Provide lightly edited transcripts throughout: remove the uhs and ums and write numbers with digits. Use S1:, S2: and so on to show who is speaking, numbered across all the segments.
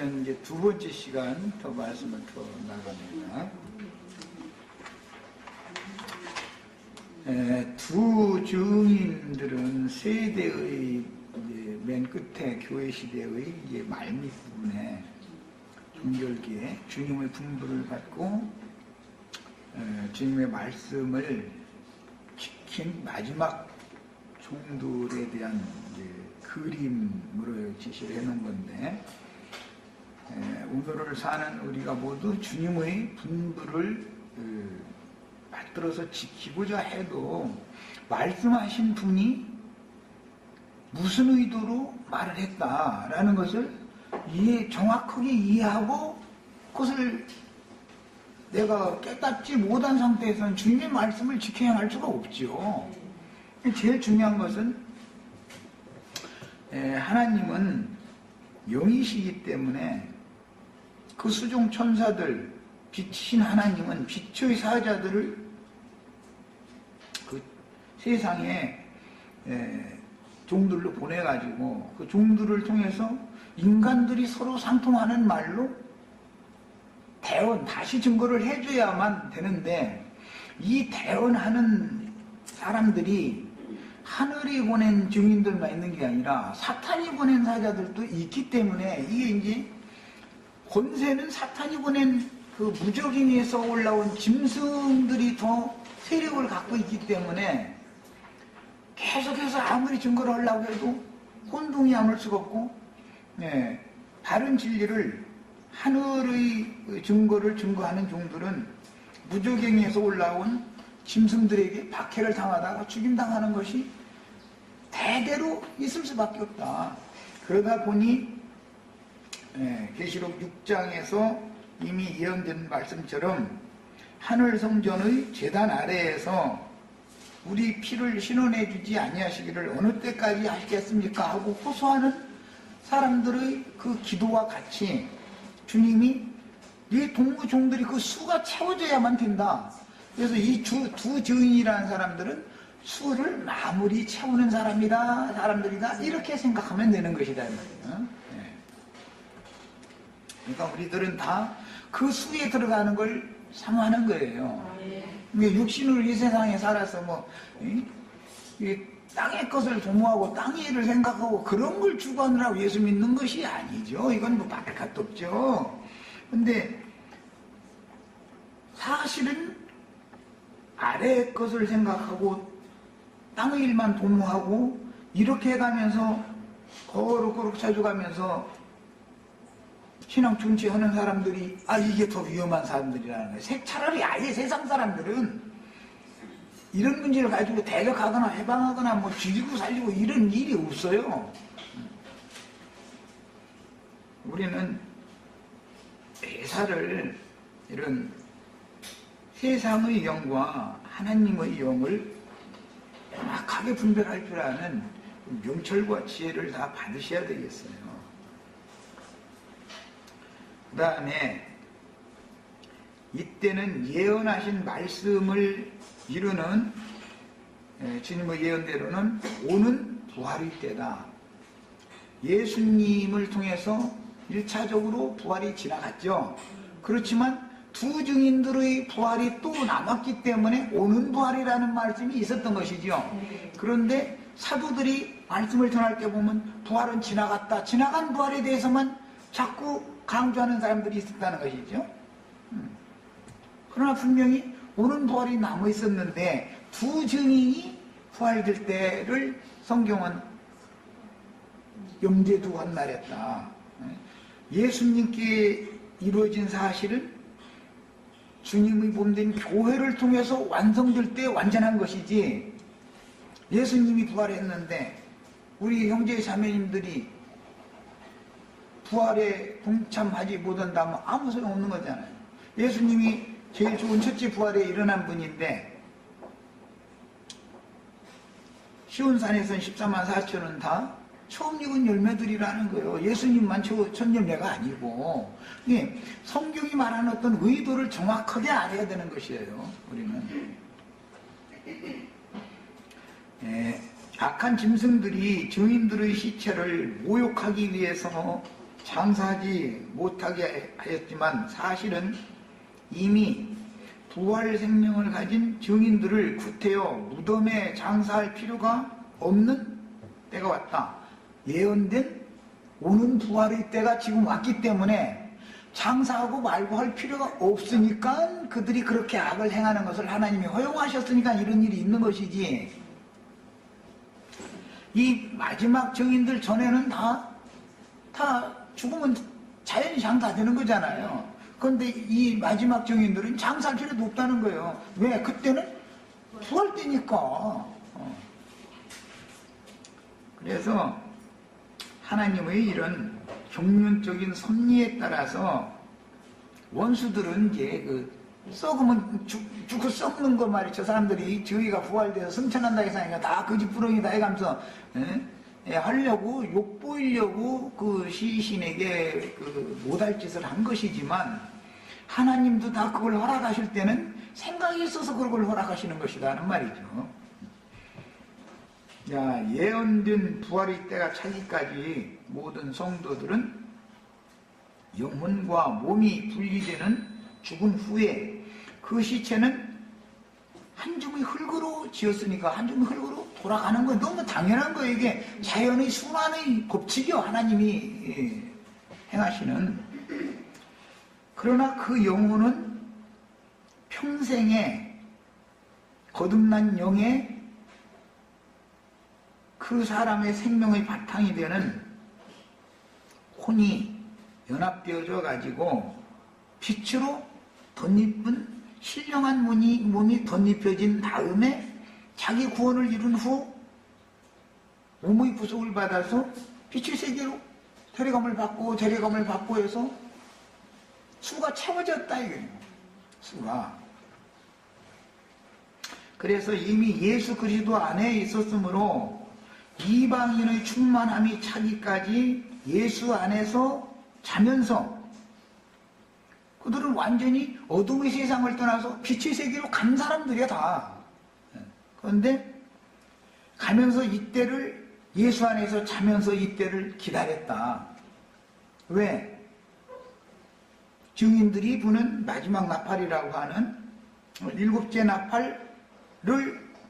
S1: 그러면 이제 두 번째 시간 더 말씀을 더 나갑니다. 두 증인들은 세대의 맨 끝에 교회 시대의 이제 말미 부분에 종결기에 주님의 분부를 받고 주님의 말씀을 지킨 마지막 종들에 대한 이제 그림으로 제시를 해놓은 건데, 오늘을 사는 우리가 모두 주님의 분부를 받들어서 지키고자 해도 말씀하신 분이 무슨 의도로 말을 했다라는 것을 정확하게 이해하고 그것을 내가 깨닫지 못한 상태에서는 주님의 말씀을 지켜야 할 수가 없죠. 제일 중요한 것은 하나님은 영이시기 때문에 그 수종 천사들, 빛이신 하나님은 빛의 사자들을 그 세상에 종들로 보내가지고 그 종들을 통해서 인간들이 서로 상통하는 말로 다시 증거를 해줘야만 되는데, 이 대언하는 사람들이 하늘이 보낸 증인들만 있는 게 아니라 사탄이 보낸 사자들도 있기 때문에, 이게 이제 권세는 사탄이 보낸 그 무적인에서 올라온 짐승들이 더 세력을 갖고 있기 때문에 계속해서 아무리 증거를 하려고 해도 혼동이 안 올 수가 없고, 바른 진리를 하늘의 증거를 증거하는 종들은 무적행에서 올라온 짐승들에게 박해를 당하다가 죽임당하는 것이 대대로 있을 수밖에 없다. 그러다 보니 계시록 6장에서 이미 예언된 말씀처럼 하늘 성전의 제단 아래에서 우리 피를 신원해 주지 아니하시기를 어느 때까지 하시겠습니까 하고 호소하는 사람들의 그 기도와 같이 주님이 이 동무종들이 그 수가 채워져야만 된다. 그래서 이 두 증인이라는 사람들은 수를 마무리 채우는 사람들이다 이렇게 생각하면 되는 것이다 말이에요. 그러니까 우리들은 다 그 수에 들어가는 걸 사모하는 거예요. 육신으로 이 세상에 살아서 이 땅의 것을 도모하고 땅의 일을 생각하고 그런 걸 추구하느라고 예수 믿는 것이 아니죠. 이건 말할 것도 없죠. 근데 사실은 아래의 것을 생각하고 땅의 일만 도모하고 이렇게 해가면서 거룩거룩 찾아가면서 신앙 중지하는 사람들이 이게 더 위험한 사람들이라는 거예요. 차라리 아예 세상 사람들은 이런 문제를 가지고 대적하거나 해방하거나 죽이고 살리고 이런 일이 없어요. 우리는 대사를 이런 세상의 영과 하나님의 영을 정확하게 분별할 줄 아는 명철과 지혜를 다 받으셔야 되겠어요. 그 다음에 이때는 예언하신 말씀을 이루는 주님의 예언대로는 오는 부활의 때다. 예수님을 통해서 1차적으로 부활이 지나갔죠. 그렇지만 두 증인들의 부활이 또 남았기 때문에 오는 부활이라는 말씀이 있었던 것이죠. 그런데 사도들이 말씀을 전할 때 보면 부활은 지나갔다. 지나간 부활에 대해서만 자꾸 강조하는 사람들이 있었다는 것이죠. 그러나 분명히 오는 부활이 남아 있었는데 두 증인이 부활될 때를 성경은 염두에 두고 한 말이었다. 예수님께 이루어진 사실은 주님의 몸된 교회를 통해서 완성될 때 완전한 것이지, 예수님이 부활했는데 우리 형제 자매님들이 부활에 동참하지 못한다면 아무 소용없는 거잖아요. 예수님이 제일 좋은 첫째 부활에 일어난 분인데 시온산에서는 14만 4천은 다 처음 익은 열매들이라는 거예요. 예수님만 첫 열매가 아니고. 성경이 말하는 어떤 의도를 정확하게 알아야 되는 것이에요. 우리는 악한 짐승들이 증인들의 시체를 모욕하기 위해서 장사하지 못하게 하였지만 사실은 이미 부활 생명을 가진 증인들을 구태여 무덤에 장사할 필요가 없는 때가 왔다. 예언된 오는 부활의 때가 지금 왔기 때문에 장사하고 말고 할 필요가 없으니까 그들이 그렇게 악을 행하는 것을 하나님이 허용하셨으니까 이런 일이 있는 것이지. 이 마지막 증인들 전에는 다 죽으면 자연히 장사되는 거잖아요. 그런데 이 마지막 증인들은 장사할 필요도 없다는 거예요. 왜? 그때는 부활 때니까. 그래서 하나님의 이런 경륜적인 섭리에 따라서 원수들은 이제 썩으면 죽고 썩는 거 말이죠. 저 사람들이 저희가 부활돼서 승천한다 해서 하니까 다 거짓부렁이다 해가면서 하려고 욕보이려고 그 시신에게 못할 짓을 한 것이지만 하나님도 다 그걸 허락하실 때는 생각이 있어서 그걸 허락하시는 것이다 하는 말이죠. 자, 예언된 부활의 때가 차기까지 모든 성도들은 영혼과 몸이 분리되는 죽은 후에 그 시체는 한 줌의 흙으로 지었으니까 한 줌의 흙으로 돌아가는 건 너무 당연한 거예요. 이게 자연의 순환의 법칙이요. 하나님이 행하시는. 그러나 그 영혼은 평생에 거듭난 영에 그 사람의 생명의 바탕이 되는 혼이 연합되어져 가지고 빛으로 덧입은 신령한 몸이 덧입혀진 다음에 자기 구원을 이룬 후 몸의 구속을 받아서 빛의 세계로 데려감을 받고 해서 수가 채워졌다 이거예요. 수가. 그래서 이미 예수 그리스도 안에 있었으므로 이방인의 충만함이 차기까지 예수 안에서 자면서 그들은 완전히 어둠의 세상을 떠나서 빛의 세계로 간 사람들이야 다. 그런데 가면서 이때를 예수 안에서 자면서 이때를 기다렸다. 왜? 증인들이 부는 마지막 나팔이라고 하는 일곱째 나팔을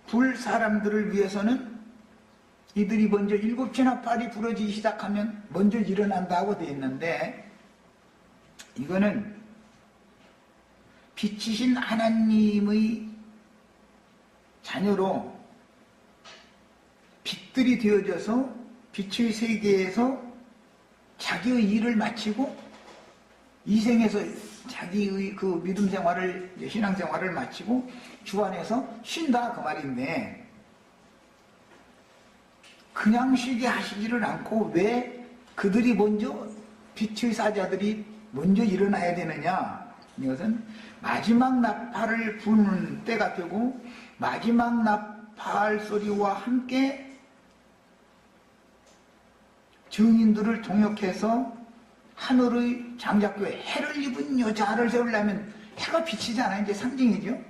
S1: 불 사람들을 위해서는 이들이 먼저 일곱째 나팔이 부러지기 시작하면 먼저 일어난다고 되어 있는데 이거는 빛이신 하나님의 자녀로 빛들이 되어져서 빛의 세계에서 자기의 일을 마치고 이 생에서 자기의 그 믿음 생활을, 신앙 생활을 마치고 주 안에서 쉰다 그 말인데 그냥 쉬게 하시지를 않고 왜 그들이 먼저 빛의 사자들이 먼저 일어나야 되느냐? 이것은 마지막 나팔을 부는 때가 되고 마지막 나팔 소리와 함께 증인들을 동역해서 하늘의 장작교에 해를 입은 여자를 세우려면 해가 비치잖아요. 이제 상징이죠.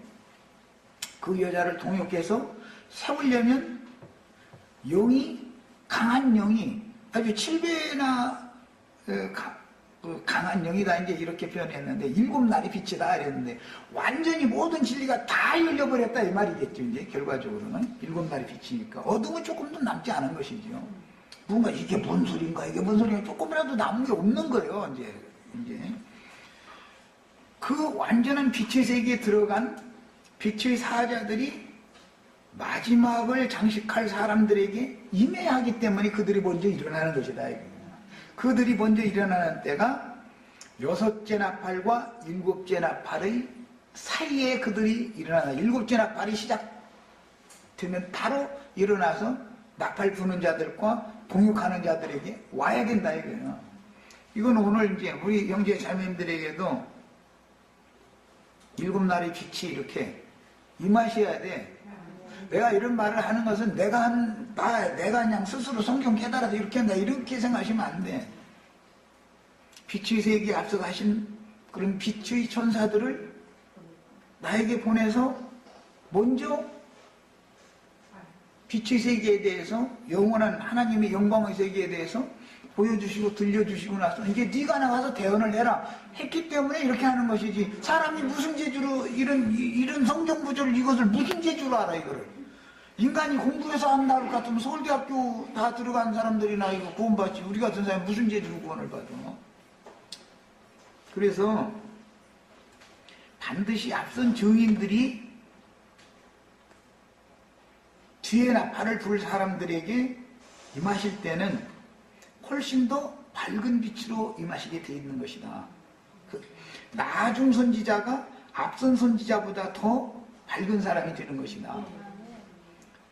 S1: 그 여자를 동역해서 세우려면 강한 영이 아주 7배나 강한 영이다 이제 이렇게 표현했는데 7날이 빛이다 이랬는데 완전히 모든 진리가 다 열려버렸다 이 말이겠죠. 이제 결과적으로는 7날이 빛이니까 어둠은 조금도 남지 않은 것이죠. 뭔가 이게 뭔 소리인가 이게 뭔 소리인가 조금이라도 남은 게 없는 거예요. 이제 그 완전한 빛의 세계에 들어간 빛의 사자들이 마지막을 장식할 사람들에게 임해야 하기 때문에 그들이 먼저 일어나는 것이다. 그들이 먼저 일어나는 때가 6째 나팔과 7째 나팔의 사이에 그들이 일어나는 7째 나팔이 시작되면 바로 일어나서 나팔 부는 자들과 동역하는 자들에게 와야 된다 이거예요. 이건 오늘 이제 우리 형제 자매님들에게도 7날의 빛이 이렇게 임하셔야 돼. 내가 이런 말을 하는 것은 내가 그냥 스스로 성경 깨달아서 이렇게 한다 이렇게 생각하시면 안 돼. 빛의 세계에 앞서가신 그런 빛의 천사들을 나에게 보내서 먼저 빛의 세계에 대해서 영원한 하나님의 영광의 세계에 대해서 보여주시고 들려주시고 나서 이제 네가 나가서 대언을 해라 했기 때문에 이렇게 하는 것이지, 사람이 무슨 재주로 이런 성경 구절을 이것을 무슨 재주로 알아 이거를. 인간이 공부해서 한다 할 것 같으면 서울대학교 다 들어간 사람들이나 이거 구원받지, 우리 같은 사람이 무슨 재주로 구원을 받아. 그래서 반드시 앞선 증인들이 뒤에 나팔을 불 사람들에게 임하실 때는 훨씬 더 밝은 빛으로 임하시게 되어 있는 것이다. 나중 선지자가 앞선 선지자보다 더 밝은 사람이 되는 것이다.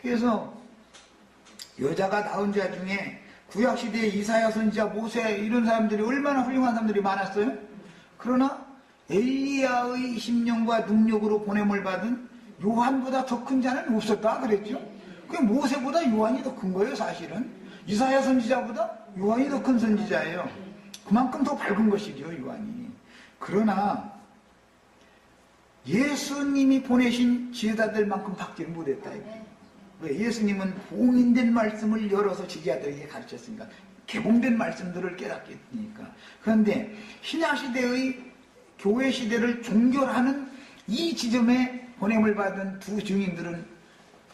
S1: 그래서 여자가 낳은 자 중에 구약시대에 이사야 선지자, 모세 이런 사람들이 얼마나 훌륭한 사람들이 많았어요. 그러나 엘리야의 심령과 능력으로 보냄을 받은 요한보다 더 큰 자는 없었다 그랬죠. 그 모세보다 요한이 더 큰 거예요. 사실은 이사야 선지자보다 요한이 더 큰 선지자예요. 그만큼 더 밝은 것이죠, 요한이. 그러나 예수님이 보내신 지혜자들만큼 받지를 못했다. 왜? 예수님은 봉인된 말씀을 열어서 지지자들에게 가르쳤으니까, 개봉된 말씀들을 깨닫겠으니까. 그런데 신약시대의 교회 시대를 종결하는 이 지점에 보냄을 받은 두 증인들은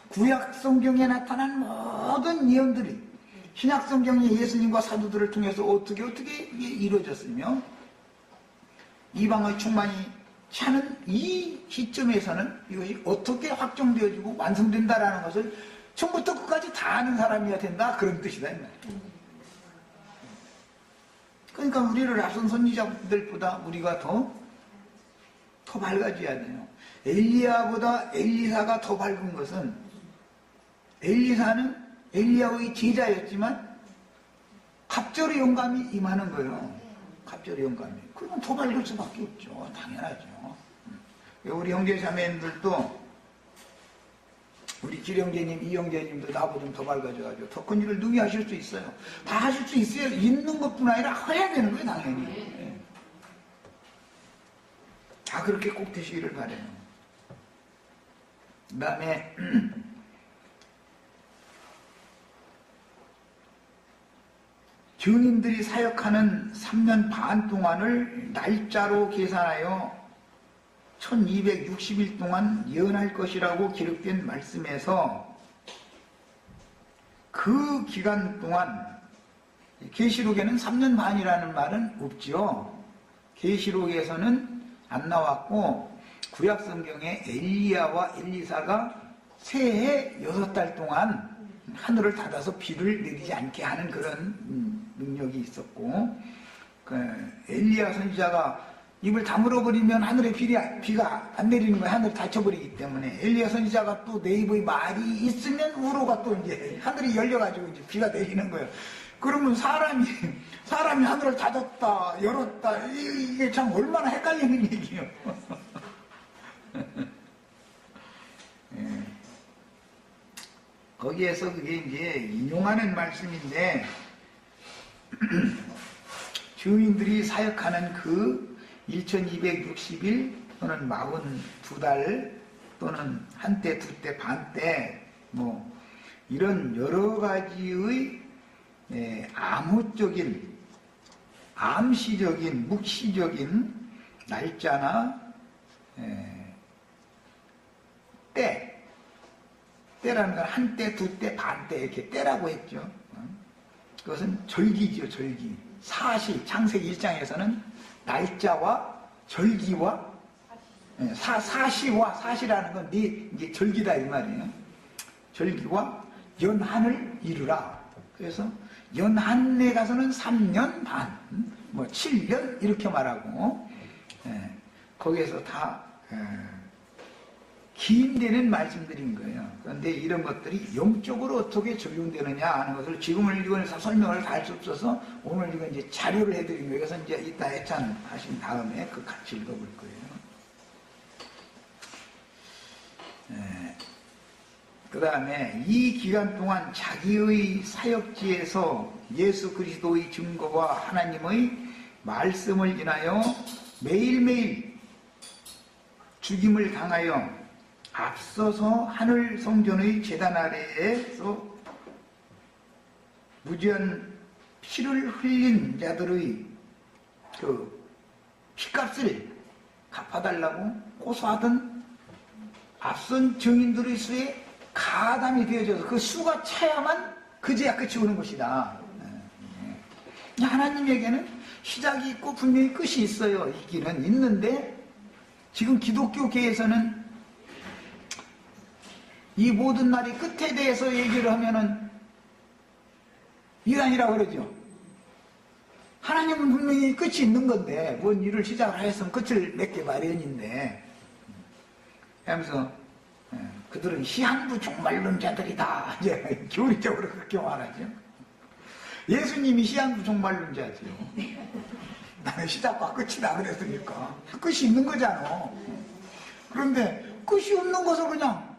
S1: 구약 성경에 나타난 모든 예언들이 신약 성경의 예수님과 사도들을 통해서 어떻게 이루어졌으며, 이방의 충만이 차는 이 시점에서는 이것이 어떻게 확정되어지고 완성된다라는 것을 처음부터 끝까지 다 아는 사람이어야 된다, 그런 뜻이다 이 말이에요. 그러니까 우리를 앞선 선지자들보다 우리가 더 밝아져야 돼요. 엘리야보다 엘리사가 더 밝은 것은, 엘리사는 엘리야의 제자였지만 갑절의 영감이 임하는 거예요. 갑절의 영감이. 그러면 더 밝을 수밖에 없죠. 당연하죠. 우리 형제 자매님들도, 우리 길형제님, 이형제님도 나보다 더 밝아져가지고 더 큰 일을 능히 하실 수 있어요. 다 하실 수 있어요. 있는 것뿐 아니라 해야 되는 거예요, 당연히. 다 그렇게 꼭 되시기를 바라요. 그 다음에 증인들이 사역하는 3년 반 동안을 날짜로 계산하여 1260일 동안 예언할 것이라고 기록된 말씀에서 그 기간 동안, 계시록에는 3년 반이라는 말은 없죠. 계시록에서는 안 나왔고, 구약 성경에 엘리야와 엘리사가 새해 6달 동안 하늘을 닫아서 비를 내리지 않게 하는 그런 능력이 있었고, 엘리야 선지자가 입을 다물어 버리면 하늘에 비가 안 내리는 거예요. 하늘이 닫혀버리기 때문에. 엘리야 선지자가 또 내 입의 말이 있으면 우로가 또 이제 하늘이 열려가지고 이제 비가 내리는 거예요. 그러면 사람이 하늘을 닫았다 열었다, 이게 참 얼마나 헷갈리는 얘기예요. 예. 거기에서 그게 이제 인용하는 말씀인데, 증인들이 사역하는 그 1260일 또는 42달 또는 한때, 두때, 반때, 뭐 이런 여러 가지의 암호적인, 암시적인, 묵시적인 날짜나 때라는 건 한때, 두때, 반때 이렇게 때라고 했죠. 그것은 절기죠, 절기. 사시, 창세기 1장에서는 날짜와 절기와 사시라는 건 이제 절기다 이 말이에요. 절기와 연한을 이루라. 그래서 연한에 가서는 3년 반, 뭐 7년 이렇게 말하고, 거기에서 다 기인되는 말씀들인 거예요. 그런데 이런 것들이 영적으로 어떻게 적용되느냐 하는 것을 지금을 읽으면서 설명을 다 할 수 없어서 오늘 이건 이제 자료를 해드린 거예요. 그래서 이제 이따 해찬하신 다음에 그 같이 읽어볼 거예요. 그 다음에 이 기간 동안 자기의 사역지에서 예수 그리스도의 증거와 하나님의 말씀을 인하여 매일매일 죽임을 당하여 앞서서 하늘 성전의 제단 아래에서 무지한 피를 흘린 자들의 그 피값을 갚아달라고 고소하던 앞선 증인들의 수에 가담이 되어져서 그 수가 차야만 그제야 끝이 오는 것이다. 하나님에게는 시작이 있고 분명히 끝이 있어요. 있기는 있는데 지금 기독교계에서는 이 모든 날이 끝에 대해서 얘기를 하면은 이단이라고 그러죠. 하나님은 분명히 끝이 있는 건데 뭔 일을 시작을 하였으면 끝을 맺게 마련인데 하면서 그들은 시한부 종말론자들이다. 이제 교리적으로 그렇게 말하죠. 예수님이 시한부 종말론자지요. 나는 시작과 끝이다 그랬으니까 끝이 있는 거잖아. 그런데 끝이 없는 것을 그냥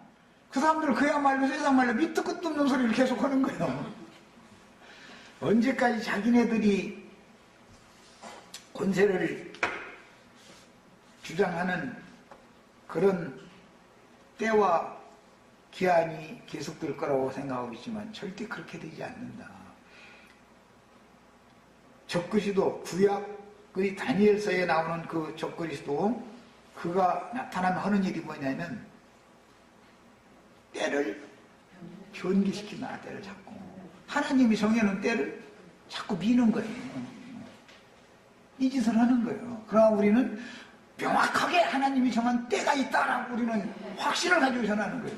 S1: 그 사람들 그야말로 세상 말로 밑도 끝도 없는 소리를 계속 하는 거예요. 언제까지 자기네들이 권세를 주장하는 그런 때와 기한이 계속될 거라고 생각하고 있지만 절대 그렇게 되지 않는다. 적그리스도 구약의 다니엘서에 나오는 그 적그리스도 그가 나타나면 하는 일이 뭐냐면 때를 변기시킨다. 때를 자꾸 하나님이 정해놓은 때를 자꾸 미는 거예요. 이 짓을 하는 거예요. 그러나 우리는 명확하게 하나님이 정한 때가 있다라고 우리는 확신을 가지고 전하는 거예요.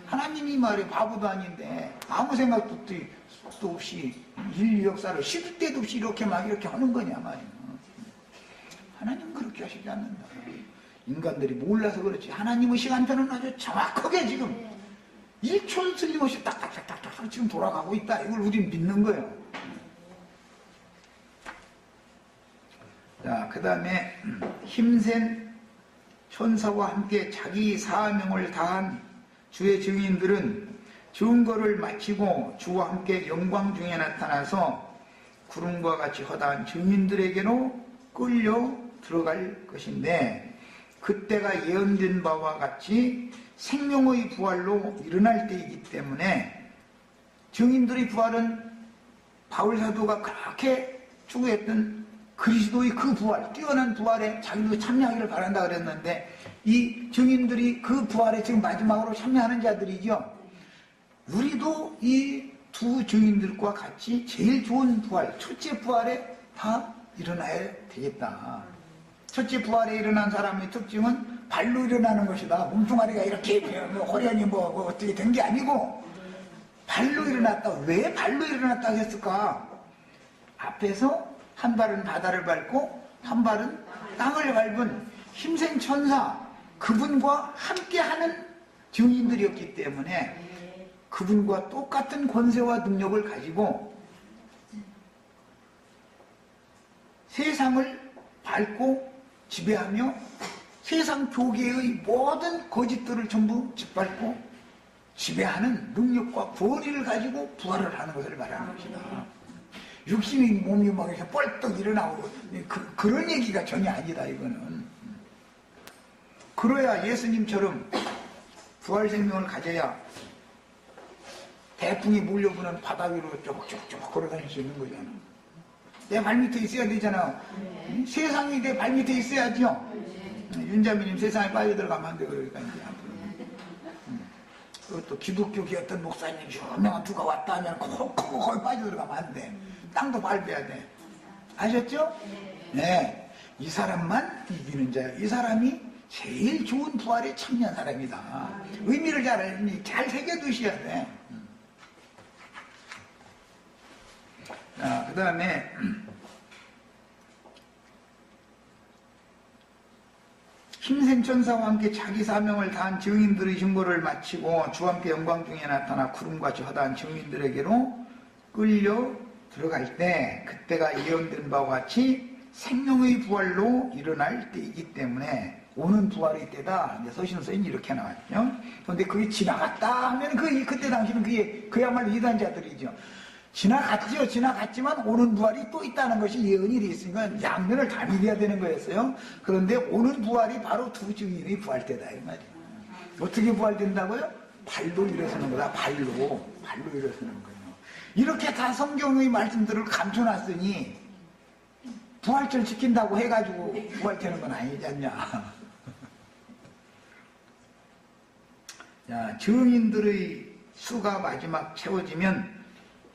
S1: 하나님이 말이 바보도 아닌데 아무 생각도 없이 인류 역사를 시도 때도 없이 이렇게 막 이렇게 하는 거냐 말이에요. 하나님은 그렇게 하시지 않는다. 인간들이 몰라서 그렇지 하나님의 시간표는 아주 정확하게 지금 1초 틀림없이 딱딱딱딱딱 지금 돌아가고 있다. 이걸 우린 믿는 거예요. 자, 그 다음에 힘센 천사와 함께 자기 사명을 다한 주의 증인들은 증거를 마치고 주와 함께 영광 중에 나타나서 구름과 같이 허다한 증인들에게로 끌려 들어갈 것인데 그때가 예언된 바와 같이 생명의 부활로 일어날 때이기 때문에 증인들의 부활은 바울 사도가 그렇게 추구했던 그리스도의 그 부활, 뛰어난 부활에 자기도 참여하기를 바란다 그랬는데 이 증인들이 그 부활에 지금 마지막으로 참여하는 자들이죠. 우리도 이 두 증인들과 같이 제일 좋은 부활, 첫째 부활에 다 일어나야 되겠다. 첫째 부활에 일어난 사람의 특징은 발로 일어나는 것이다. 몸뚱아리가 이렇게 호련히 뭐 어떻게 된 게 아니고 발로 일어났다. 왜 발로 일어났다 했을까? 앞에서 한 발은 바다를 밟고 한 발은 땅을 밟은 힘센 천사 그분과 함께하는 증인들이었기 때문에 그분과 똑같은 권세와 능력을 가지고 세상을 밟고 지배하며 세상 교계의 모든 거짓들을 전부 짓밟고 지배하는 능력과 권위를 가지고 부활을 하는 것을 말하는 것이다. 육신의 몸이 막 이렇게 뻘떡 일어나고 그런 얘기가 전혀 아니다. 이거는 그래야 예수님처럼 부활 생명을 가져야 태풍이 몰려오는 바다 위로 쭉쭉쭉 걸어다닐 수 있는 거잖아. 내 발밑에 있어야 되잖아. 세상이 내 발밑에 있어야죠. 윤자미님 세상에 빠져들어가면 안 돼. 그러니까 이제 앞으로 그것도 기독교계 어떤 목사님 유명한 누가 왔다 하면 거기 빠져들어가면 안 돼. 땅도 밟아야 돼. 아셨죠? 네. 이 사람만 이기는 자예요. 이 사람이 제일 좋은 부활에 참여한 사람이다. 의미를 잘 새겨두셔야 돼. 자, 그 다음에 힘센 천사와 함께 자기 사명을 다한 증인들의 증거를 마치고 주와 함께 영광 중에 나타나 구름같이 허다한 증인들에게로 끌려 들어갈 때 그때가 예언된 바와 같이 생명의 부활로 일어날 때이기 때문에 오는 부활의 때다. 이제 서신서에는 이렇게 나왔죠. 그런데 그게 지나갔다 하면 그때 당시는 그게 그야말로 이단자들이죠. 지나갔죠. 지나갔지만 오는 부활이 또 있다는 것이 예언이 되어 있으니까 양면을 다 믿어야 되는 거였어요. 그런데 오는 부활이 바로 두 증인의 부활 때다 이 말이에요. 어떻게 부활된다고요? 발로 일어서는 거다. 발로 일어서는 거예요. 이렇게 다 성경의 말씀들을 감춰놨으니 부활절 지킨다고 해가지고 부활되는 건 아니지 않냐. 자, 증인들의 수가 마지막 채워지면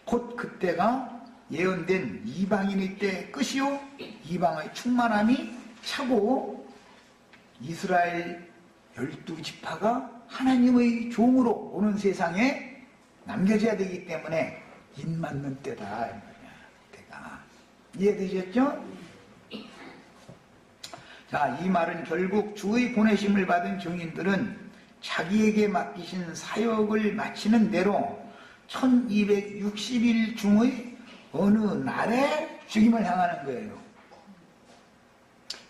S1: 곧 그때가 예언된 이방인의 때 끝이요 이방의 충만함이 차고 이스라엘 12지파가 하나님의 종으로 오는 세상에 남겨져야 되기 때문에 인맞는 때다 이 말이야. 때가 이해되셨죠? 자, 이 말은 결국 주의 보내심을 받은 증인들은 자기에게 맡기신 사역을 마치는 대로 1260일 중의 어느 날에 죽임을 향하는 거예요.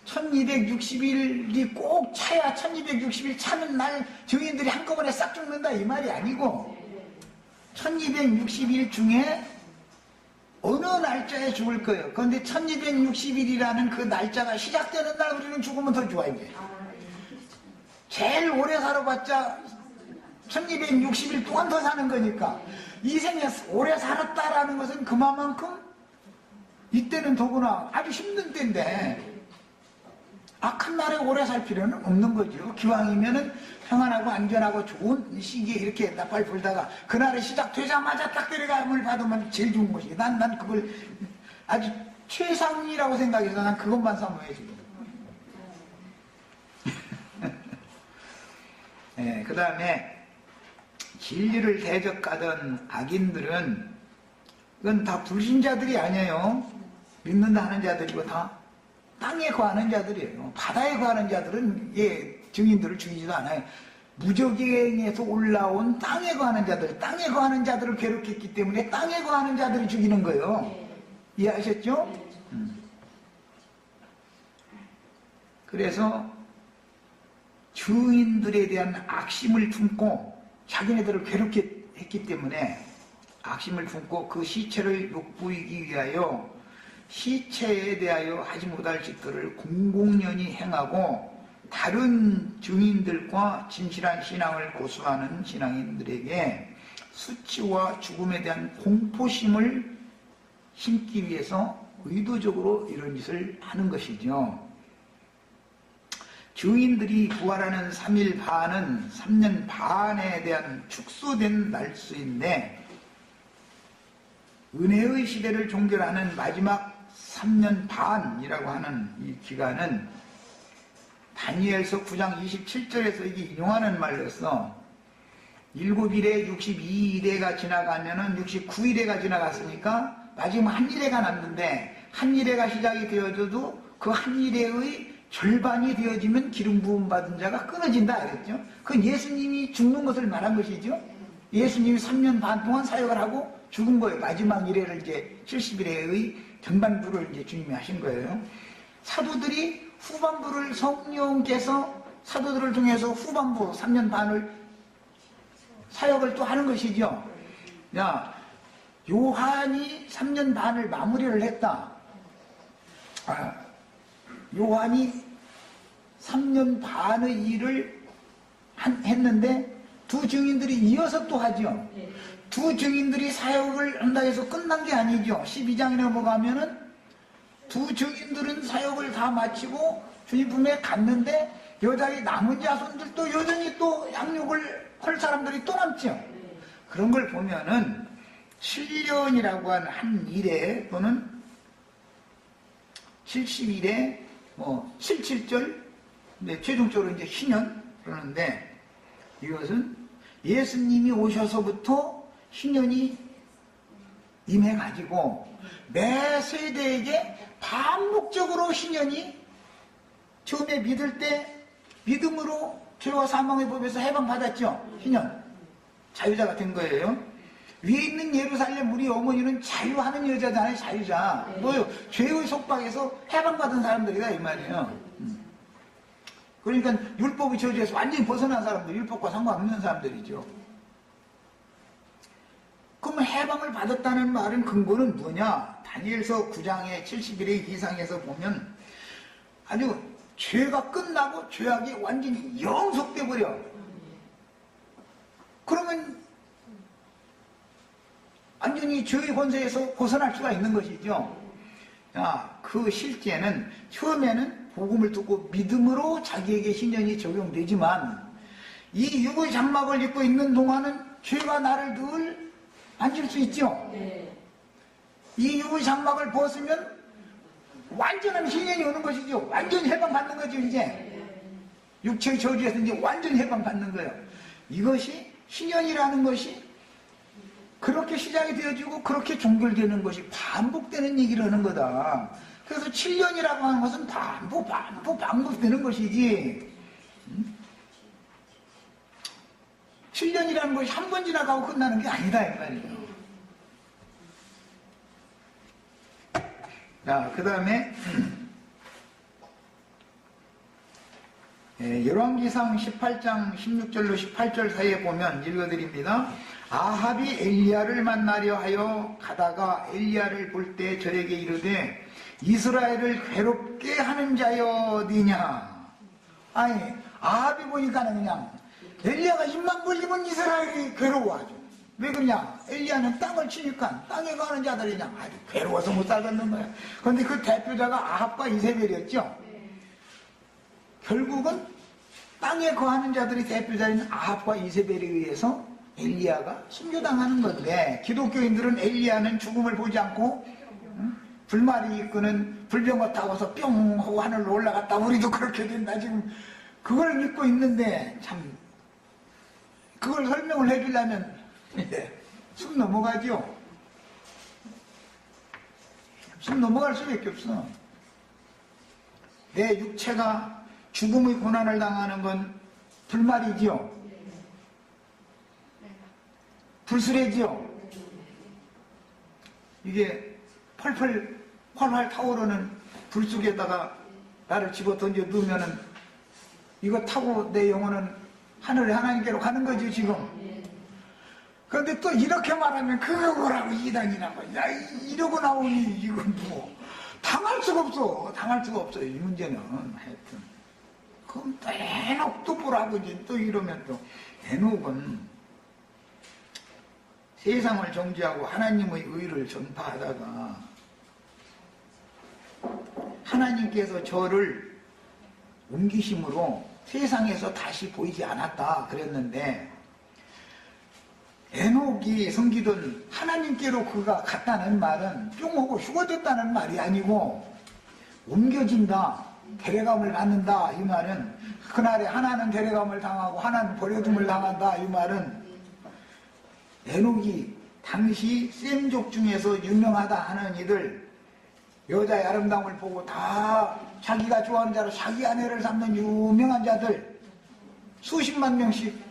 S1: 1260일이 꼭 차야 1260일 차는 날 증인들이 한꺼번에 싹 죽는다 이 말이 아니고 1260일 중에 어느 날짜에 죽을 거예요. 그런데 1260일이라는 그 날짜가 시작되는 날 우리는 죽으면 더 좋아요. 제일 오래 살아봤자 1260일 동안 더 사는 거니까 이 생에 오래 살았다라는 것은 그만큼 이때는 더구나 아주 힘든 때인데 악한 날에 오래 살 필요는 없는 거죠. 기왕이면은 평안하고 안전하고 좋은 시기에 이렇게 나팔 불다가 그날이 시작되자마자 딱 들어감을 받으면 제일 좋은 것이에요. 난 그걸 아주 최상이라고 생각해서 난 그것만 사모해 지금. 네, 그 다음에 진리를 대적하던 악인들은 그건 다 불신자들이 아니에요. 믿는다 하는 자들이고 다 땅에 거하는 자들이에요. 바다에 거하는 자들은 증인들을 죽이지도 않아요. 무적행에서 올라온 땅에 거하는 자들, 땅에 거하는 자들을 괴롭혔기 때문에 땅에 거하는 자들을 죽이는 거예요. 이해하셨죠? 그래서 증인들에 대한 악심을 품고 자기네들을 괴롭게 했기 때문에 악심을 품고 그 시체를 욕보이기 위하여 시체에 대하여 하지 못할 짓들을 공공연히 행하고 다른 증인들과 진실한 신앙을 고수하는 신앙인들에게 수치와 죽음에 대한 공포심을 심기 위해서 의도적으로 이런 짓을 하는 것이죠. 증인들이 부활하는 3일 반은 3년 반에 대한 축소된 날수인데 은혜의 시대를 종결하는 마지막 3년 반이라고 하는 이 기간은 다니엘서 9장 27절에서 이게 인용하는 말로서 7일에 62일에가 지나가면은 69일에가 지나갔으니까 마지막 한 일회가 남는데 한 일회가 시작이 되어져도 그 한 일회의 절반이 되어지면 기름 부음 받은 자가 끊어진다 그랬죠. 그건 예수님이 죽는 것을 말한 것이죠. 예수님이 3년 반 동안 사역을 하고 죽은 거예요. 마지막 일회를 이제 70일의 전반부를 이제 주님이 하신 거예요. 사도들이 후반부를 성령께서 사도들을 통해서 후반부 3년 반을 사역을 또 하는 것이죠. 야, 요한이 3년 반을 마무리를 했다. 요한이 3년 반의 일을 했는데 두 증인들이 이어서 또 하죠. 두 증인들이 사역을 한다 해서 끝난 게 아니죠. 12장에 넘어가면은 두 증인들은 사역을 다 마치고 주님 품에 갔는데 여자의 남은 자손들도 여전히 또 양육을 할 사람들이 또 남죠. 그런 걸 보면은 7년이라고 하는 한 일에 또는 70일에 77절 최종적으로 이제 희년 그러는데 이것은 예수님이 오셔서부터 희년이 임해가지고 매 세대에게 반복적으로 희년이 처음에 믿을 때 믿음으로 죄와 사망의 법에서 해방받았죠. 희년 자유자가 된 거예요. 위에 있는 예루살렘 우리 어머니는 자유하는 여자잖아요. 자유자. 뭐요? 죄의 속박에서 해방받은 사람들이다 이 말이에요. 그러니까 율법의 저주에서 완전히 벗어난 사람들, 율법과 상관없는 사람들이죠. 그럼 해방을 받았다는 말은 근거는 뭐냐? 다니엘서 9장의 71의 이상에서 보면 아주 죄가 끝나고 죄악이 완전히 영속돼 버려. 그러면 완전히 죄의 권세에서 벗어날 수가 있는 것이죠. 자, 그 실제는 처음에는 복음을 듣고 믿음으로 자기에게 신전이 적용되지만 이 육의 장막을 입고 있는 동안은 죄가 나를 늘 만질 수 있죠. 이 육의 장막을 벗으면 완전한 신년이 오는 것이죠. 완전히 해방받는 거죠. 이제 육체의 저주에서 이제 완전히 해방받는 거예요. 이것이 신년이라는 것이 그렇게 시작이 되어지고 그렇게 종결되는 것이 반복되는 얘기를 하는 거다. 그래서 7년이라고 하는 것은 반복되는 것이지 7년이라는 것이 한 번 지나가고 끝나는 게 아니다 이 말이에요. 자, 그 다음에 열왕기상 18장 16절로 18절 사이에 보면 읽어드립니다. 아합이 엘리야를 만나려 하여 가다가 엘리야를 볼 때 저에게 이르되 이스라엘을 괴롭게 하는 자여 니냐. 아니 아합이 보니까는 그냥 엘리야가 입만 벌리면 이스라엘이 괴로워하죠. 왜 그러냐? 엘리야는 땅을 치니까 땅에 가는 자들이 그냥 아주 괴로워서 못 살겠는 거야. 그런데 그 대표자가 아합과 이세벨이었죠. 결국은 땅에 거하는 자들이 대표자인 아합과 이세벨에 의해서 엘리야가 순교당하는 건데, 기독교인들은 엘리야는 죽음을 보지 않고 불말이 이끄는 불병어 타고서 뿅 하고 하늘로 올라갔다, 우리도 그렇게 된다, 지금 그걸 믿고 있는데, 참 그걸 설명을 해주려면 숨 넘어가죠. 숨 넘어갈 수밖에 없어. 내 육체가 죽음의 고난을 당하는 건 불말이지요. 불술이지요. 이게 펄펄 타오르는 불 속에다가 나를 집어 던져 넣으면은 이거 타고 내 영혼은 하늘에 하나님께로 가는 거지 지금. 그런데 또 이렇게 말하면 그거 뭐라고 이단이라고. 야, 이러고 나오니 이건 뭐 당할 수가 없어. 당할 수가 없어요. 이 문제는 하여튼. 그럼 또 에녹도 보라고 이제 또 이러면 또 에녹은 세상을 정죄하고 하나님의 의를 전파하다가 하나님께서 저를 옮기심으로 세상에서 다시 보이지 않았다 그랬는데, 에녹이 섬기던 하나님께로 그가 갔다는 말은 뿅하고 휴거됐다는 말이 아니고 옮겨진다, 데려감을 받는다, 이 말은 그날에 하나는 데려감을 당하고 하나는 버려둠을 당한다, 이 말은 에녹이 당시 셈족 중에서 유명하다 하는 이들, 여자의 아름다움을 보고 다 자기가 좋아하는 자로 자기 아내를 삼는 유명한 자들 수십만 명씩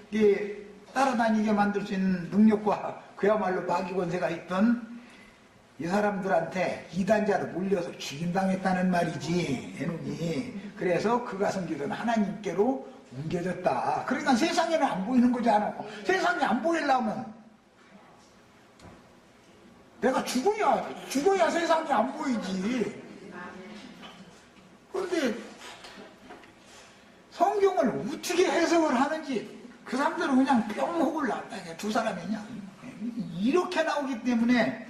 S1: 따라다니게 만들 수 있는 능력과 그야말로 마귀 권세가 있던 이 사람들한테 이단자로 몰려서 죽임당했다는 말이지, 에녹이. 그래서 그가 섬기던 하나님께로 옮겨졌다. 그러니까 세상에는 안 보이는 거잖아. 세상에 안 보이려면 내가 죽어야 세상이 안 보이지. 그런데 성경을 어떻게 해석을 하는지 그 사람들은 그냥 뿅 하고 나왔다. 두 사람이 그냥 이렇게 나오기 때문에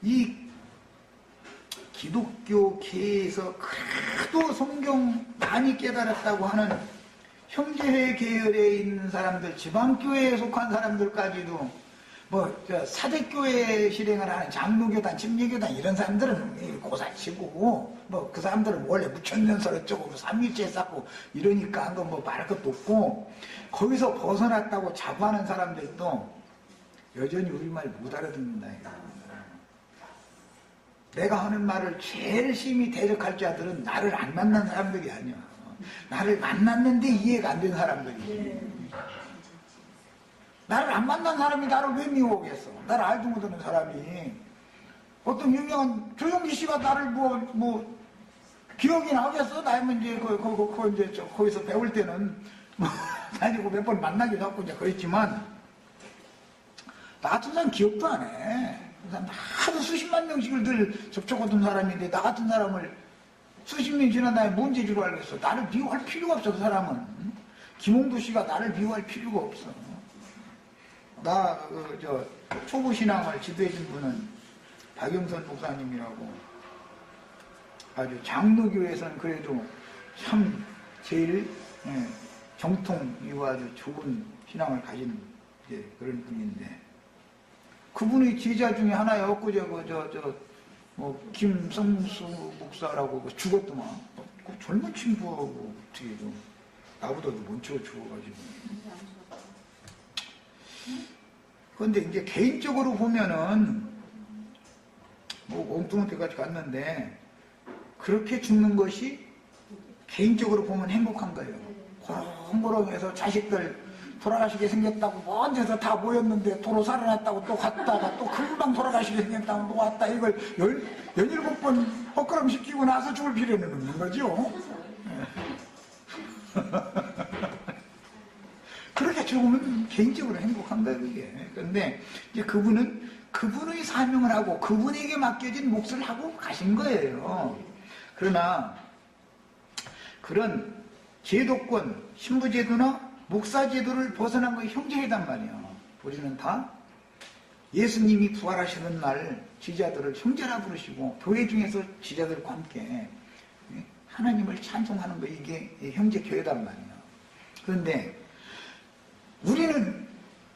S1: 이 기독교계에서 그래도 성경 많이 깨달았다고 하는 형제회 계열에 있는 사람들, 지방교회에 속한 사람들까지도 사대교회 실행을 하는 장로교단, 침례교단 이런 사람들은 고사치고 그 사람들은 원래 무천년설 어쩌고 삼위일체 쌓고 이러니까 한 건 말할 것도 없고, 거기서 벗어났다고 자부하는 사람들도 여전히 우리말 못 알아듣는다. 내가 하는 말을 제일 심히 대적할 자들은 나를 안 만난 사람들이 아니야. 나를 만났는데 이해가 안 된 사람들이지. 나를 안 만난 사람이 나를 왜 미워하겠어? 나를 알도 못하는 사람이. 어떤 유명한 조용기 씨가 나를 기억이 나겠어? 나면 이제 거기서 배울 때는 다니고 몇 번 만나기도 하고 이제 그랬지만, 나 같은 사람 기억도 안 해. 그 사람 하도 수십만 명씩을 늘 접촉하던 사람인데 나 같은 사람을 수십 년 지난 다음에 뭔 재주로 알겠어? 나를 미워할 필요가 없어. 그 사람은. 김홍도 씨가 나를 미워할 필요가 없어. 초보 신앙을 지도해준 분은 박영선 목사님이라고 아주 장로교에서는 그래도 참 제일 정통이고 아주 좋은 신앙을 가진 그런 분인데 그분의 제자 중에 하나였고 김성수 목사라고 죽었더만 그 젊은 친구하고 어떻게 나보다도 먼저 죽어가지고 그런데 이제 개인적으로 보면은 엉뚱한 데까지 갔는데 그렇게 죽는 것이 개인적으로 보면 행복한 거예요. 고롱고롱해서 자식들 돌아가시게 생겼다고 먼 데서 다 모였는데 도로 살아났다고 또 갔다가 또 금방 돌아가시게 생겼다고 또 왔다 이걸 17번 헛걸음 시키고 나서 죽을 필요는 없는 거죠. 그렇게 죽으면 개인적으로 행복한 거예요, 이게. 그런데 이제 그분은 그분의 사명을 하고 그분에게 맡겨진 몫을 하고 가신 거예요. 그러나 그런 제도권, 신부제도나 목사제도를 벗어난 거 형제회단 말이야. 우리는 다 예수님이 부활하시는 날 지자들을 형제라 부르시고 교회 중에서 지자들과 함께 하나님을 찬송하는 거 이게 형제교회단 말이야. 그런데 우리는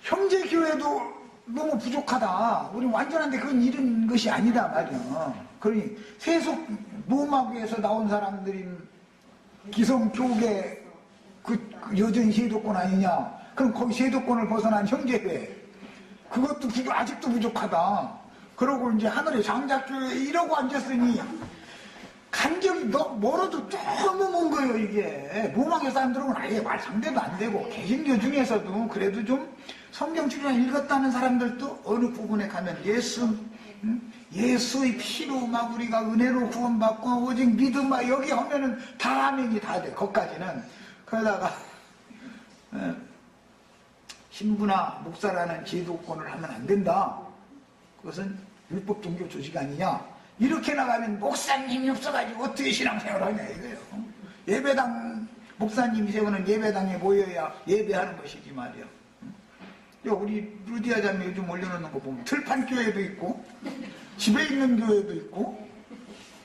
S1: 형제교회도 너무 부족하다. 우리 완전한데 그건 이런 것이 아니다 말이야. 그러니 세속 로마교에서 나온 사람들이 기성교계 여전히 세도권 아니냐? 그럼 거기 세도권을 벗어난 형제회 그것도 아직도 부족하다. 그러고 이제 하늘의 장작교회 이러고 앉았으니 간격이 멀어도 너무 먼 거예요. 이게 로마교 사람들은 아예 말 상대도 안 되고 개신교 중에서도 그래도 좀 성경 출판 읽었다는 사람들도 어느 부분에 가면 예수의 피로 막 우리가 은혜로 구원받고 오직 믿음 막 여기 하면은 다 아멘이 다 돼. 거기까지는. 그러다가 신부나 목사라는 제도권을 하면 안 된다. 그것은 율법 종교 조직 아니냐. 이렇게 나가면 목사님이 없어가지고 어떻게 신앙생활을 하냐 이거예요. 예배당 목사님이 세우는 예배당에 모여야 예배하는 것이지 말이야. 우리 루디아 자매 요즘 올려놓는 거 보면 들판교회도 있고 집에 있는 교회도 있고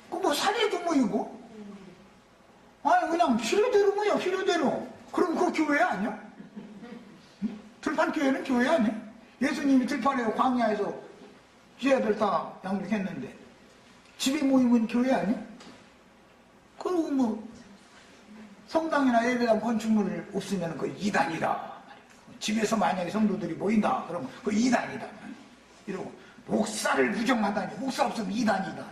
S1: 뭐 산에도 모이고 아니 그냥 필요대로 모여 필요대로. 그럼 그거 교회 아니야? 들판교회는 교회 아니야? 예수님이 들판에서 광야에서 쥐애들 다 양육했는데 집에 모이면 교회 아니야? 그리고 뭐 성당이나 예배당 건축물 없으면 그 이단이다. 집에서 만약에 성도들이 모인다 그러면 그 이단이다. 이러고 목사를 부정하다니 목사 없으면 이단이다.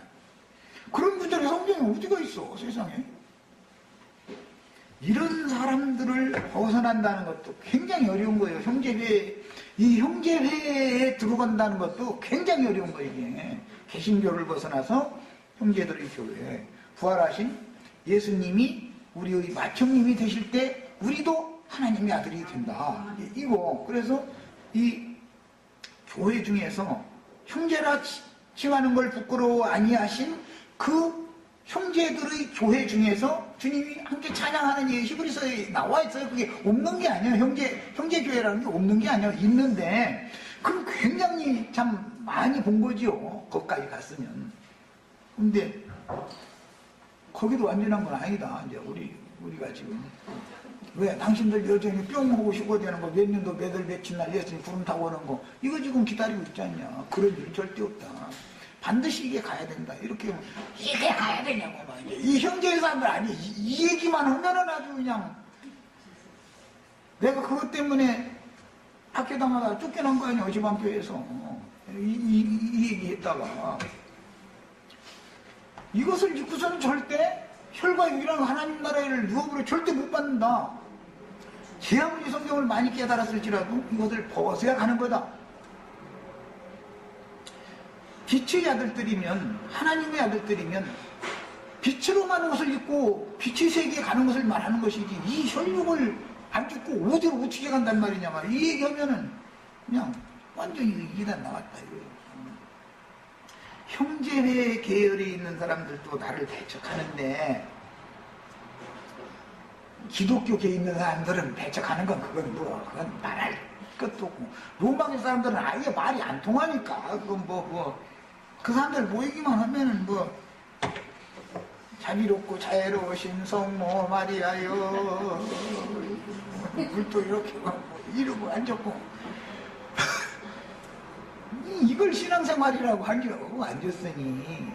S1: 그런 분들의 성경에 어디가 있어 세상에. 이런 사람들을 벗어난다는 것도 굉장히 어려운 거예요. 이 형제회에 들어간다는 것도 굉장히 어려운 거예요. 이게 개신교를 벗어나서 형제들의 교회 부활하신 예수님이 우리의 맏형님이 되실 때 우리도 하나님의 아들이 된다. 이거 그래서 이 교회 중에서 형제라 칭하는 걸 부끄러워 아니하신 그 형제들의 교회 중에서 주님이 함께 찬양하는 이 히브리서에 나와 있어요. 그게 없는 게 아니에요. 형제교회라는 게 없는 게 아니에요. 있는데 그럼 굉장히 참 많이 본 거지요. 거기까지 갔으면. 근데 거기도 완전한 건 아니다. 이제 우리가 지금 왜 당신들 여전히 뿅 하고 휴거되는 거 몇 년도 며칠 날 예수님 구름 타고 오는 거 이거 지금 기다리고 있지 않냐. 그런 일 절대 없다. 반드시 이게 가야 된다. 이렇게 이게 가야 되냐고 막 이 형제의 사람들 아니 이 얘기만 하면은 아주 그냥 내가 그것 때문에 학교당하다 쫓겨난 거 아니야. 지방교회에서 이 얘기했다가 이것을 믿고서는 절대 혈과 육이라는 하나님 나라를 유업으로 절대 못 받는다. 제 아무리 성경을 많이 깨달았을지라도 이것을 벗어야 가는 거다. 빛의 아들들이면 하나님의 아들들이면 빛으로만 옷을 입고 빛의 세계에 가는 것을 말하는 것이지 이 혈육을 안 죽고 어디로 어떻게 간단 말이냐 이 얘기하면은 그냥 완전히 이단 나왔다 이거예요. 형제회 계열에 있는 사람들도 나를 배척하는데 기독교계에 있는 사람들은 배척하는 건 그건 말할 것도 없고 로마의 사람들은 아예 말이 안 통하니까 그 사람들 모이기만 하면은 자비롭고 자애로우신 성모 마리아여 물도 이렇게 이러고 앉았고 이걸 신앙생활이라고 앉았으니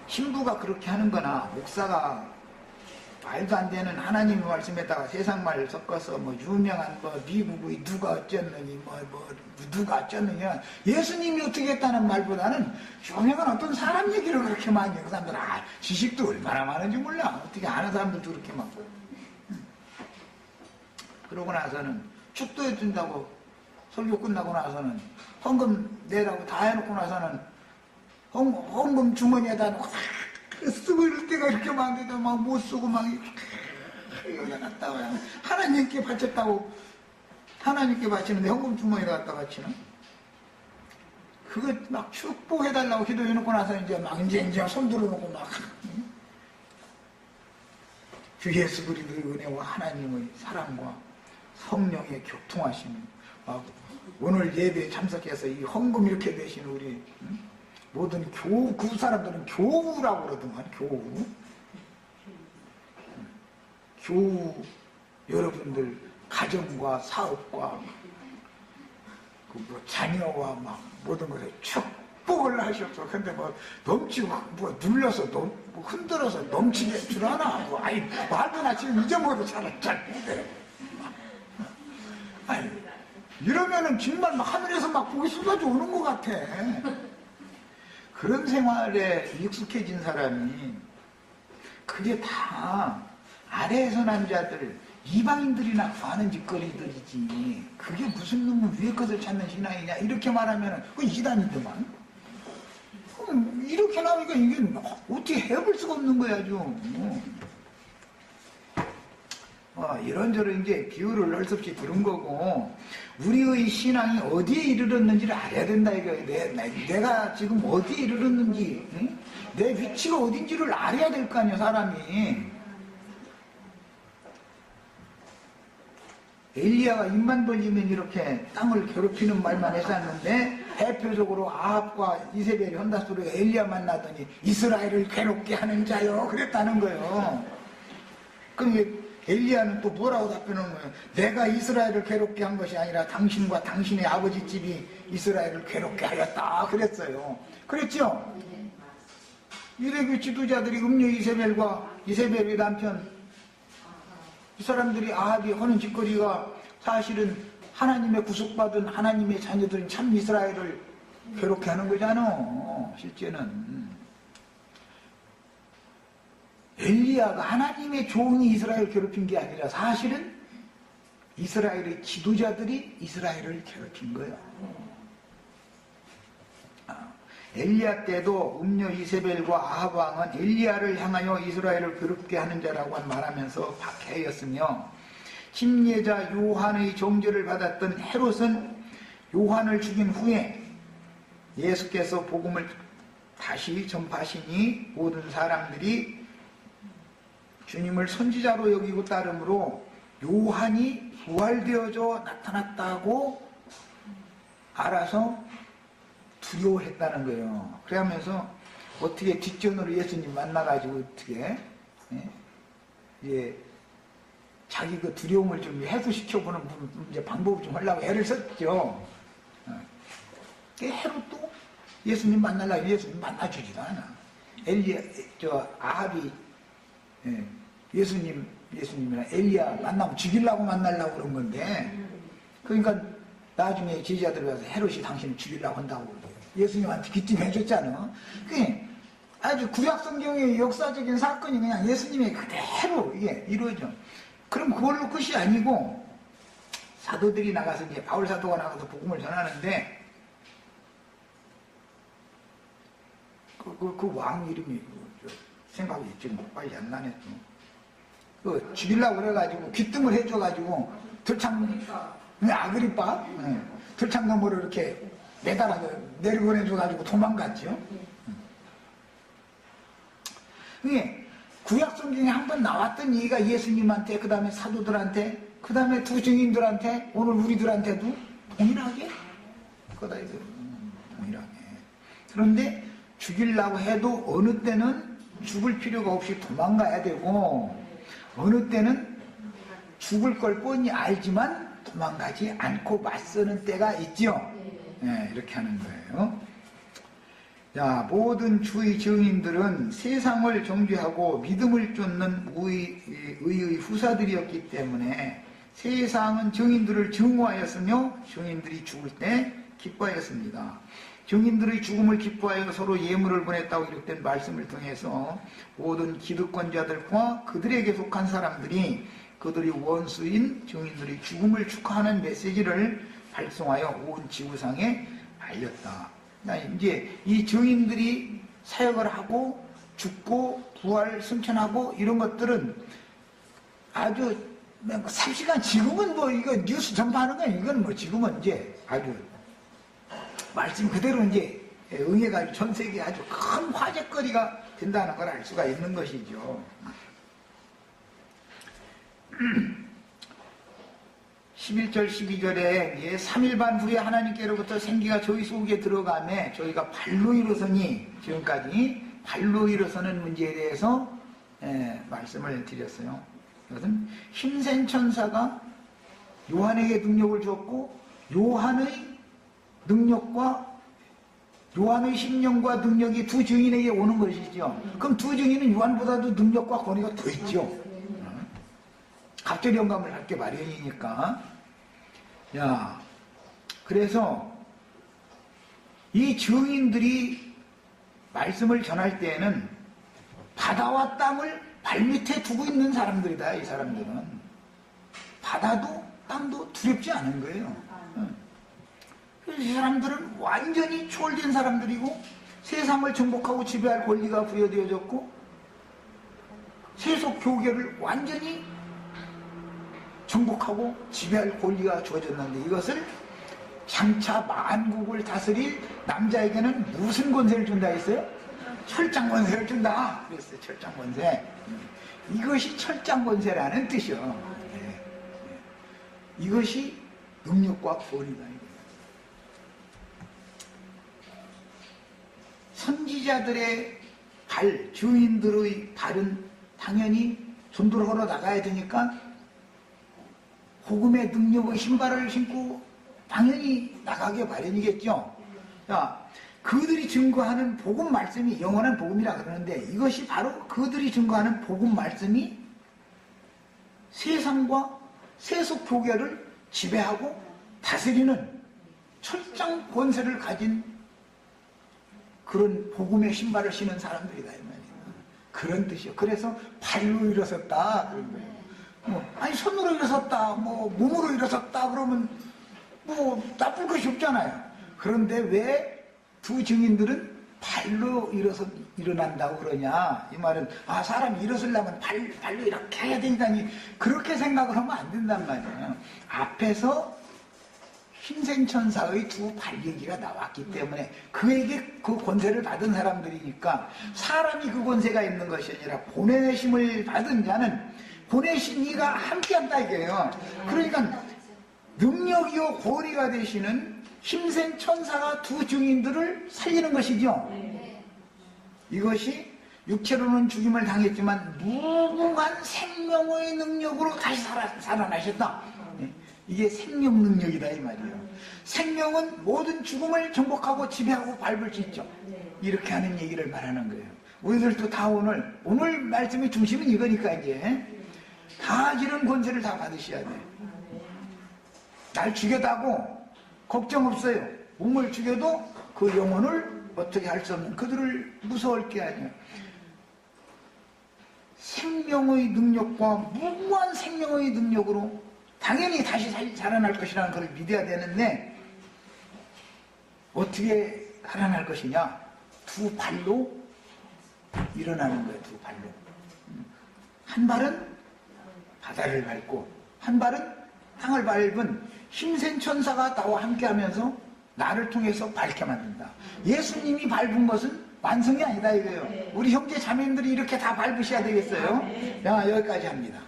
S1: 신부가 그렇게 하는 거나 목사가 말도 안 되는 하나님의 말씀에다가 세상 말 섞어서 유명한 미국의 누가 어쩌느니 누가 어쩌느냐 예수님이 어떻게 했다는 말보다는 유명한 어떤 사람 얘기를 그렇게 많이 해. 그 사람들 지식도 얼마나 많은지 몰라. 어떻게 아는 사람들도 그렇게 많고. 그러고 나서는 축도해준다고 설교 끝나고 나서는 헌금 내라고 다 해놓고 나서는 헌금 주머니에다 놓고 쓰고 이럴 때가 이렇게 많은데도 막 못 쓰고 막 여기다 놨다고 하나님께 바쳤다고 하나님께 바치는데 헌금 주머니에다 갖다 바치나? 그거 막 축복해달라고 기도해놓고 나서 이제 손 들어놓고 막 주 예수 그리스도의 은혜와 하나님의 사랑과 성령의 교통하심 오늘 예배에 참석해서 이 헌금 이렇게 되신 우리 모든 그 사람들은 교우라고 그러더만 교우 여러분들 가정과 사업과 자녀와 모든 것에 축복을 하셨어. 근데 넘치고 눌러서 흔들어서 넘치게 줄 아나? 말도 나 지금 잊어먹어도 잘 이러면은 정말 하늘에서 복이 쏟아져 오는 것 같아. 그런 생활에 익숙해진 사람이 그게 다 아래에서 난 자들 이방인들이나 구하는 짓거리들이지 그게 무슨 놈은 위의 것을 찾는 신앙이냐 이렇게 말하면 그건 이단이더만. 이렇게 나오니까 이게 어떻게 해볼 수가 없는 거야 좀. 이런저런 이제 비유를 할 수 없이 들은 거고 우리의 신앙이 어디에 이르렀는지를 알아야 된다 이거예요. 내가 지금 어디에 이르렀는지 응? 내 위치가 어딘지를 알아야 될 거 아니야 사람이. 엘리야가 입만 벌리면 이렇게 땅을 괴롭히는 말만 했었는데 대표적으로 아합과 이세벨이 헌다소리가 엘리야 만나더니 이스라엘을 괴롭게 하는 자요 그랬다는 거예요. 그럼 엘리야는 또 뭐라고 답변하는 거예요? 내가 이스라엘을 괴롭게 한 것이 아니라 당신과 당신의 아버지 집이 이스라엘을 괴롭게 하였다 그랬어요. 그랬죠? 유대교 지도자들이 음녀 이세벨의 남편 이 사람들이 아합이 하는 짓거리가 사실은 하나님의 구속받은 하나님의 자녀들은 참 이스라엘을 괴롭게 하는 거잖아. 실제는 엘리야가 하나님의 종이 이스라엘을 괴롭힌 게 아니라 사실은 이스라엘의 지도자들이 이스라엘을 괴롭힌 거예요. 엘리야 때도 음녀 이세벨과 아합 왕은 엘리야를 향하여 이스라엘을 괴롭게 하는 자라고 말하면서 박해하였으며 침례자 요한의 정죄를 받았던 헤롯은 요한을 죽인 후에 예수께서 복음을 다시 전파하시니 모든 사람들이 주님을 선지자로 여기고 따름으로 요한이 부활되어져 나타났다고 알아서 두려워했다는 거예요. 그러면서 어떻게 뒷전으로 예수님 만나가지고 어떻게 이제 자기 그 두려움을 좀 해소시켜보는 이제 방법을 좀 하려고 애를 썼죠. 헤롯도 예수님 만나려고 예수님 만나주지도 않아. 아합이 예수님이나 엘리야 만나면 죽이려고 만나려고 그런 건데, 그러니까 나중에 제자들이 와서 헤롯이 당신을 죽이려고 한다고 예수님한테 귀띔해줬잖아. 그게 아주 구약 성경의 역사적인 사건이 그냥 예수님의 그대로 이게 이루어져. 그럼 그걸로 끝이 아니고 사도들이 나가서 이제 바울 사도가 나가서 복음을 전하는데 그 왕 이름이 생각이 지금 빨리 안 나네. 죽이려고 그래가지고 귀뜸을 해줘가지고 아그리빠 들창 너머로 이렇게 매달아서 내려보내줘가지고 도망갔죠. 이게 구약 성경에 한 번 나왔던 얘기가 예수님한테 그 다음에 사도들한테 그 다음에 두 증인들한테 오늘 우리들한테도 동일하게 그거다 이거 동일하게. 그런데 죽이려고 해도 어느 때는 죽을 필요가 없이 도망가야 되고 어느 때는 죽을 걸 뻔히 알지만 도망가지 않고 맞서는 때가 있죠. 네, 이렇게 하는 거예요. 자, 모든 주의 증인들은 세상을 정죄하고 믿음을 쫓는 의의 후사들이었기 때문에 세상은 증인들을 증오하였으며 증인들이 죽을 때 기뻐하였습니다. 증인들의 죽음을 기뻐하여 서로 예물을 보냈다고 기록된 말씀을 통해서 모든 기득권자들과 그들에게 속한 사람들이 그들이 원수인 증인들의 죽음을 축하하는 메시지를 발송하여 온 지구상에 알렸다. 이제 이 증인들이 사역을 하고 죽고 부활 승천하고 이런 것들은 아주 삽시간 지금은 뭐 이거 뉴스 전파하는 건 이건 뭐 지금은 이제 아주 말씀 그대로 이제 응해가지고 전 세계에 아주 큰 화제거리가 된다는 걸 알 수가 있는 것이죠. 11절 12절에 3일 반 후에 하나님께로부터 생기가 저희 속에 들어가매 저희가 발로 일어서니 지금까지 발로 일어서는 문제에 대해서 말씀을 드렸어요. 이것은 힘센 천사가 요한에게 능력을 줬고 요한의 능력과 요한의 심령과 능력이 두 증인에게 오는 것이죠. 그럼 두 증인은 요한보다도 능력과 권위가 더 있죠. 갑자기 영감을 갖게 마련이니까. 야, 그래서 이 증인들이 말씀을 전할 때에는 바다와 땅을 발밑에 두고 있는 사람들이다. 이 사람들은 바다도 땅도 두렵지 않은 거예요. 이 사람들은 완전히 초월된 사람들이고 세상을 정복하고 지배할 권리가 부여되어졌고 세속 교계를 완전히 정복하고 지배할 권리가 주어졌는데 이것을 장차 만국을 다스릴 남자에게는 무슨 권세를 준다 했어요? 철장 권세를 준다 그랬어요. 철장 권세. 이것이 철장 권세라는 뜻이요. 이것이 능력과 권위다. 선지자들의 발, 주인들의 발은 당연히 전도를 걸어 나가야 되니까 복음의 능력의 신발을 신고 당연히 나가게 마련이겠죠. 자, 그들이 증거하는 복음 말씀이 영원한 복음이라 그러는데 이것이 바로 그들이 증거하는 복음 말씀이 세상과 세속 교계를 지배하고 다스리는 철장 권세를 가진 그런 복음의 신발을 신은 사람들이다 이 말이에요. 그런 뜻이요. 그래서 발로 일어섰다 그런 거예요. 아니 손으로 일어섰다, 뭐 몸으로 일어섰다 그러면 뭐 나쁠 것이 없잖아요. 그런데 왜 두 증인들은 발로 일어난다고 그러냐? 이 말은 사람이 일어서려면 발로 이렇게 해야 된다니 그렇게 생각을 하면 안 된단 말이에요. 앞에서 힘센 천사의 두 발 얘기가 나왔기 때문에 그에게 그 권세를 받은 사람들이니까 사람이 그 권세가 있는 것이 아니라 보내심을 받은 자는 보내신 이가 함께한다 이게요. 그러니까 능력이요 권위가 되시는 힘센 천사가 두 증인들을 살리는 것이죠. 이것이 육체로는 죽임을 당했지만 무궁한 생명의 능력으로 다시 살아나셨다. 이게 생명 능력이다 이 말이에요. 생명은 모든 죽음을 정복하고 지배하고 밟을 수 있죠. 이렇게 하는 얘기를 말하는 거예요. 우리들도 다 오늘 말씀의 중심은 이거니까 이제 다 이런 권세를 다 받으셔야 돼. 날 죽여다고 걱정 없어요. 몸을 죽여도 그 영혼을 어떻게 할 수 없는 그들을 무서울 게 아니에요. 생명의 능력과 무궁한 생명의 능력으로 당연히 다시 살아날 것이라는 걸 믿어야 되는데 어떻게 살아날 것이냐? 두 발로 일어나는 거예요. 두 발로. 한 발은 바다를 밟고 한 발은 땅을 밟은 힘센 천사가 나와 함께하면서 나를 통해서 밝게 만든다. 예수님이 밟은 것은 완성이 아니다 이거예요. 우리 형제 자매님들이 이렇게 다 밟으셔야 되겠어요. 자, 여기까지 합니다.